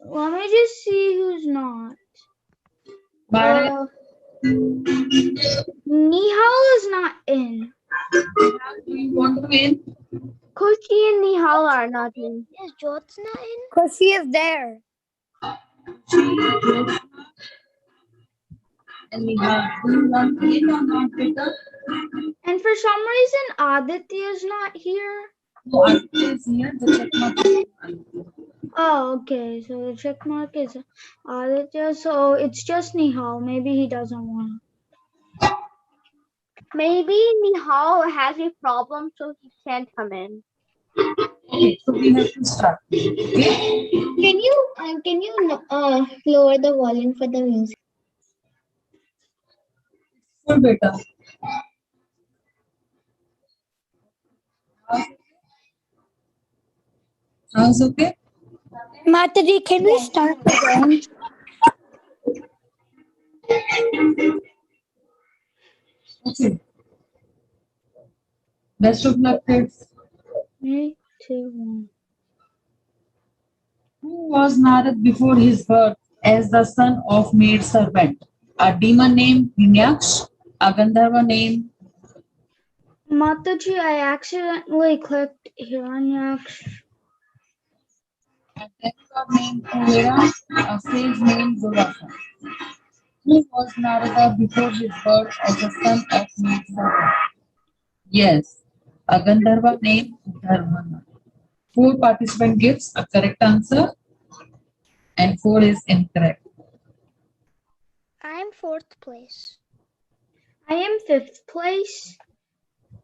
Let me just see who's not. Myra, Nihal is not in. do you want to in? Kushi and Nihal are not in. Is Jyotsna in? Because she is there. And Nihal, do you want to in or not, Beta? And for some reason, Aditya is not here. No, Aditya is here. The check mark is Aditya. Oh, okay. So the check mark is Aditya. So it's just Nihal. Maybe he doesn't want. Maybe Nihal has a problem, so he can't come in. Okay, so we have to start. Okay? Can you lower the volume for the music? Full Beta. Sounds okay? Mataji, can we start again? Okay. Best of luck, kids. 3, 2, 1. Who was Narad before his birth as the son of maid servant? A demon named Hinyaksh, a Gandharva named Mataji, I accidentally clicked Hiranyaksh. a demigod named Kuvera, a sage named Durvasa. Who was Narada before his birth as the son of maid servant? Yes, a Gandharva named Dharmana. 4 participant gives a correct answer and 4 is incorrect. I'm 4th place. I am 5th place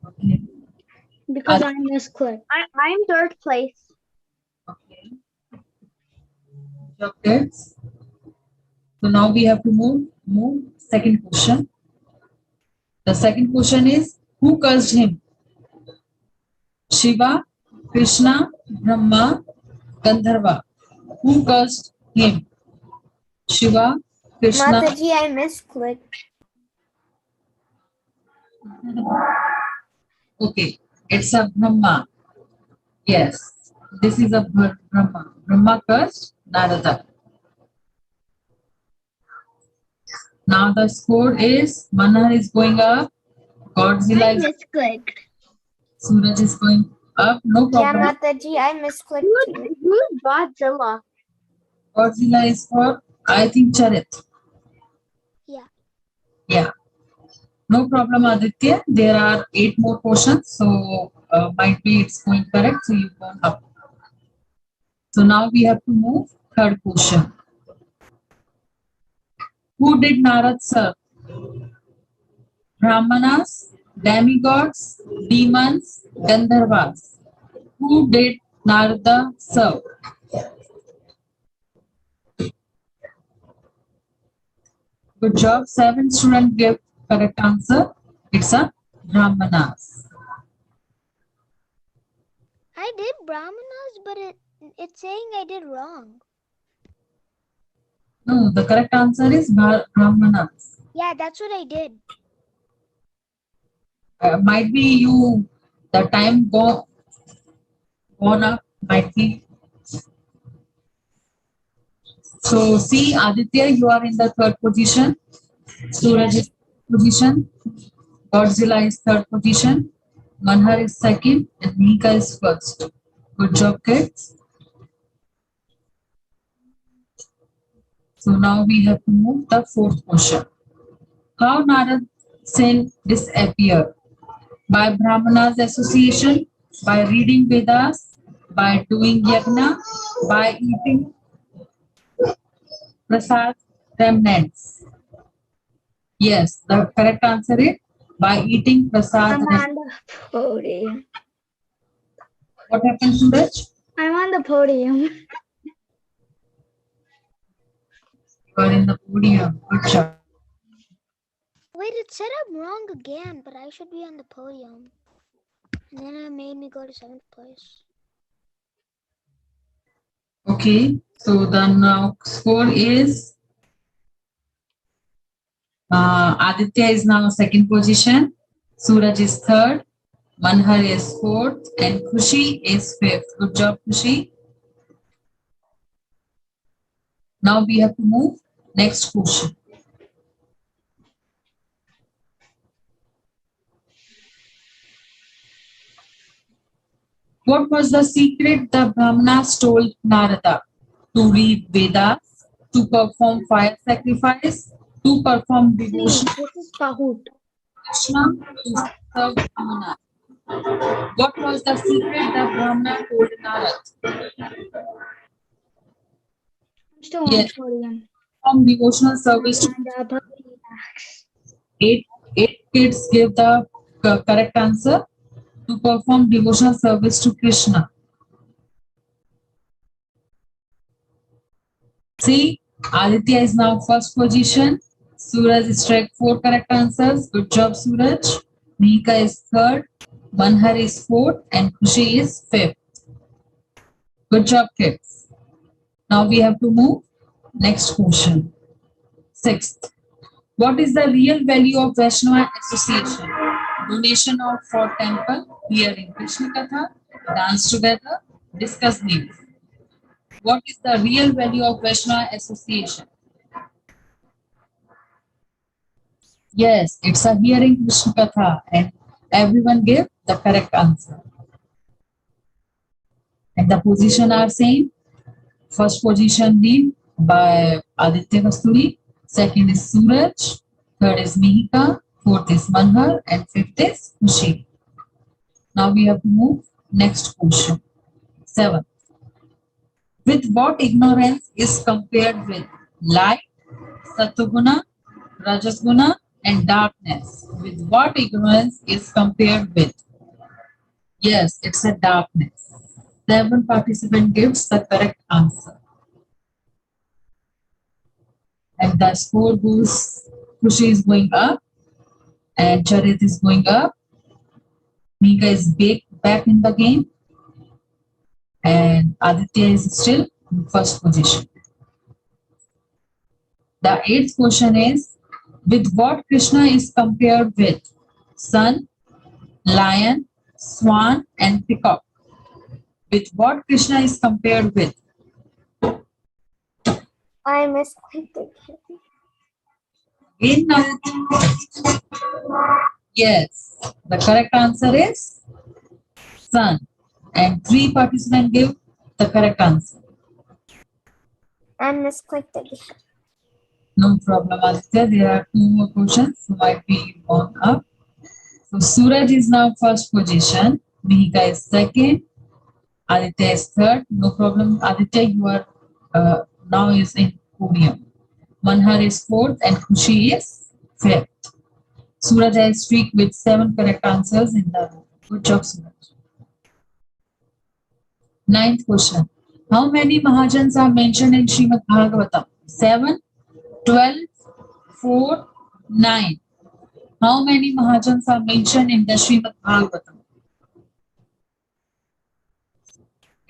Okay. because I misclicked. I'm third place. Okay. Job kids. So now we have to move. Second question. The second question is, who cursed him? Shiva, Krishna, Brahma, Gandharva. Who cursed him? Shiva, Krishna. Mataji, I misclicked. Okay, it's a Brahma. Yes, this is a Brahma. Brahma cursed Narada. Now the score is Manar is going up, Godzilla is misclicked. Suraj is going up. No Yeah, problem. Mataji, I misclicked too. Who's Godzilla? Godzilla is for, I think, Charit. Yeah. Yeah. No problem, Aditya. There are 8 more questions, so might be it's going correct, so you go up. So now we have to move third question. Who did Narad serve? Brahmanas, demigods, demons, Gandharvas. Who did Narada serve? Good job. 7 students gave correct answer. It's a Brahmanas. I did Brahmanas, but it's saying I did wrong. No, the correct answer is Brahmanas. Yeah, that's what I did. Might be you, the time gone up, might be. So see, Aditya, you are in the third position. Suraj is position. Godzilla is third position. Manhar is second and Mika is first. Good job, kids. So now we have to move the fourth question. How Narad Sen disappeared? By Brahmanas association, by reading Vedas, by doing yagna, by eating prasad remnants. Yes, the correct answer is by eating prasad I'm remnants. on the podium. What happened, Suraj? I'm on the podium. You are in the podium. Good job. Wait, it said I'm wrong again, but I should be on the podium. And then it made me go to 7th place. Okay, so the now score is Aditya is now second position. Suraj is third. Manhar is fourth. And Khushi is fifth. Good job, Khushi. Now we have to move next question. What was the secret the Brahmanas told Narada? To read Vedas, to perform fire sacrifice, to perform devotion This is Kahoot. to Krishna, to serve Brahmana. What was the secret the Brahmana told Narada? Still on Yes, podium. from devotional service to eight kids give the correct answer. To perform devotional service to Krishna. See, Aditya is now first position. Suraj is correct 4 correct answers. Good job, Suraj. Mika is third. Manhar is fourth. And Khushi is fifth. Good job, kids. Now we have to move. Next question. Sixth. What is the real value of Vaishnava association? Donation of for temple, hearing Krishna Katha, dance together, discuss needs. What is the real value of Vaishnava association? Yes, it's a hearing Krishna Katha, and everyone gave the correct answer. And the position are same. First position lead by Aditya Kasturi, second is Suraj, third is Mihika, fourth is Manhar, and fifth is Khushi. Now we have to move next question. 7. With what ignorance is compared with light, Satoguna, Rajasguna, and darkness? With what ignorance is compared with? Yes, it's a darkness. 7 participant gives the correct answer. And the score goes, Khushi is going up, and Charit is going up. Mika is back in the game, and Aditya is still in first position. The 8th question is, with what Krishna is compared with? Sun, lion, swan, and peacock. With what Krishna is compared with? I misclicked it. In yes, the correct answer is sun. And 3 participants give the correct answer. I misclicked it. No problem, Aditya. There are 2 more questions, so might be on up. So Suraj is now first position. Mihika is second. Aditya is third. No problem, Aditya. You are now is in podium. Manhar is fourth, and Khushi is fifth. Suraj has streak with 7 correct answers in the room. Good job, Suraj. 9th question. How many Mahajans are mentioned in Shrimad Bhagavatam? 7, 12, 4, 9. How many Mahajans are mentioned in the Shrimad Bhagavatam?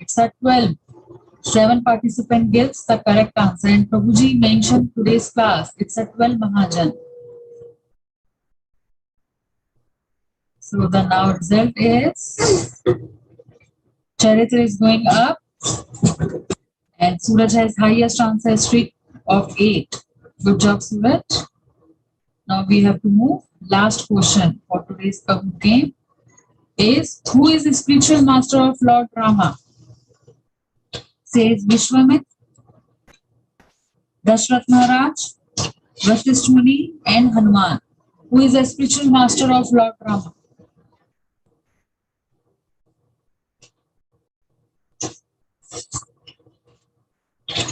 It's a 12. 7 participant gives the correct answer. And Prabhuji mentioned today's class. It's a 12 Mahajan. So the now result is Charitra is going up, and Suraj has highest answer streak of 8. Good job, Suraj. Now we have to move. Last question for today's game is, who is the spiritual master of Lord Rama? Says Vishwamit, Dashrath Maharaj, Vasishtha Muni, and Hanuman. Who is the spiritual master of Lord Rama?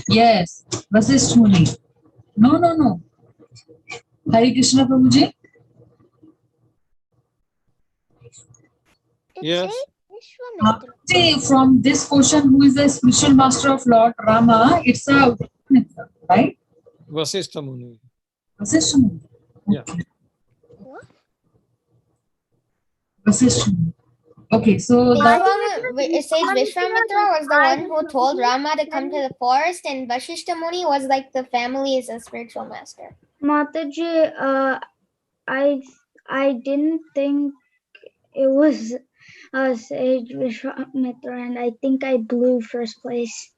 Yes, Vasishtha Muni. No. Hare Krishna Prabhuji. Yes. Vishwamitra. From this question, who is the spiritual master of Lord Rama? It's a Vishwamitra, right? Vasishtha Muni. Vasishtha Muni. Yeah. What? Vasishtha Muni. Okay, so that It says Vishwamitra was the one who told Rama to come to the forest, and Vasishtha Muni was like the family's spiritual master. Mataji, I didn't think it was Sage Vishwamitra, and I think I blew first place.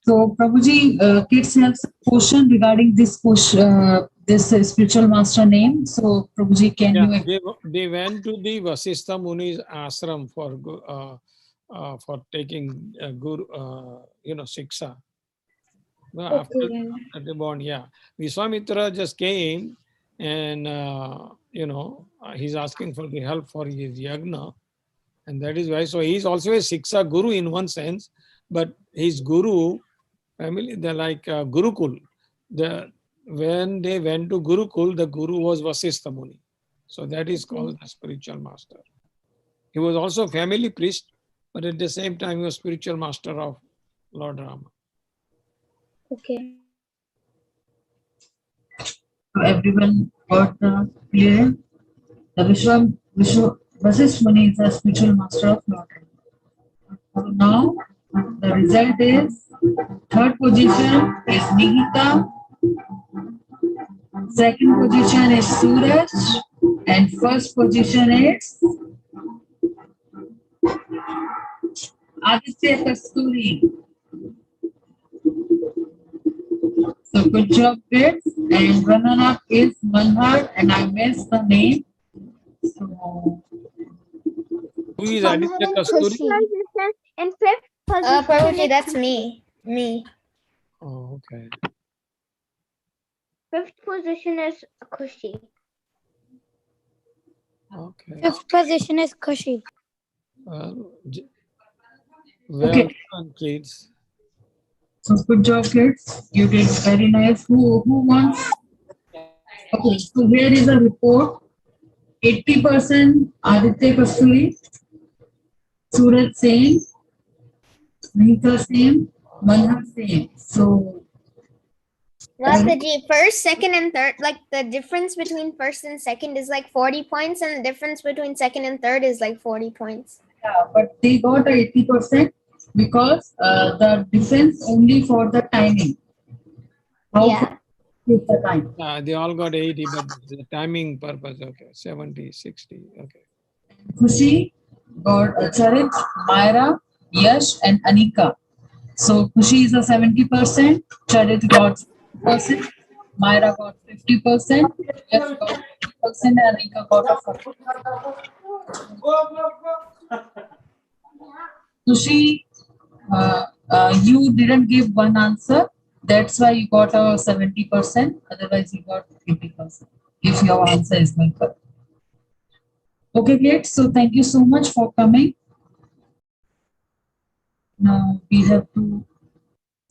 So, Prabhuji, kids have some question regarding this question, this spiritual master name. So, Prabhuji, can Yeah, you? they went to the Vasistha Muni's ashram for taking guru, shiksha. Well, after Okay. the bond, yeah. Vishwamitra just came and, he's asking for the help for his yagna. And that is why, so he's also a Shiksha guru in one sense, but his guru family, they're like Gurukul. When they went to Gurukul, the guru was Vasistha Muni. So that is called the spiritual master. He was also family priest, but at the same time, he was spiritual master of Lord Rama. Okay. Everyone got clear? The Vasisth Muni is a spiritual master of Lord. So now the result is third position is Nihita, second position is Suraj, and first position is Aditya Kasturi. So good job, kids. And runner up is Manhar, and I missed the name. So Who is Aditya Kasturi? In fifth position. Prabhuji, that's me. Me. Oh, okay. Fifth position is Kushi. Okay. Fifth position is Kushi. Well, Okay. done, kids. So good job, kids. You did very nice. Who wants? Okay, so here is a report. 80% Aditya Kasturi, Suraj same, Nihita same, Manhar same. So Mataji, first, second, and third, like the difference between first and second is like 40 points, and the difference between second and third is like 40 points. yeah, but they got a 80% because the difference only for the timing. How Yeah. is the time? They all got 80, but the timing purpose, okay, 70, 60, okay. Khushi got Charit, Myra, Yash, and Anika. So Khushi is a 70%, Charit got 60%, Myra got 50%, Yash got 50%, and Anika got a 40%. Khushi, you didn't give one answer. That's why you got a 70%. Otherwise, you got 80% if your answer is not correct. Okay, kids. So thank you so much for coming. Now we have to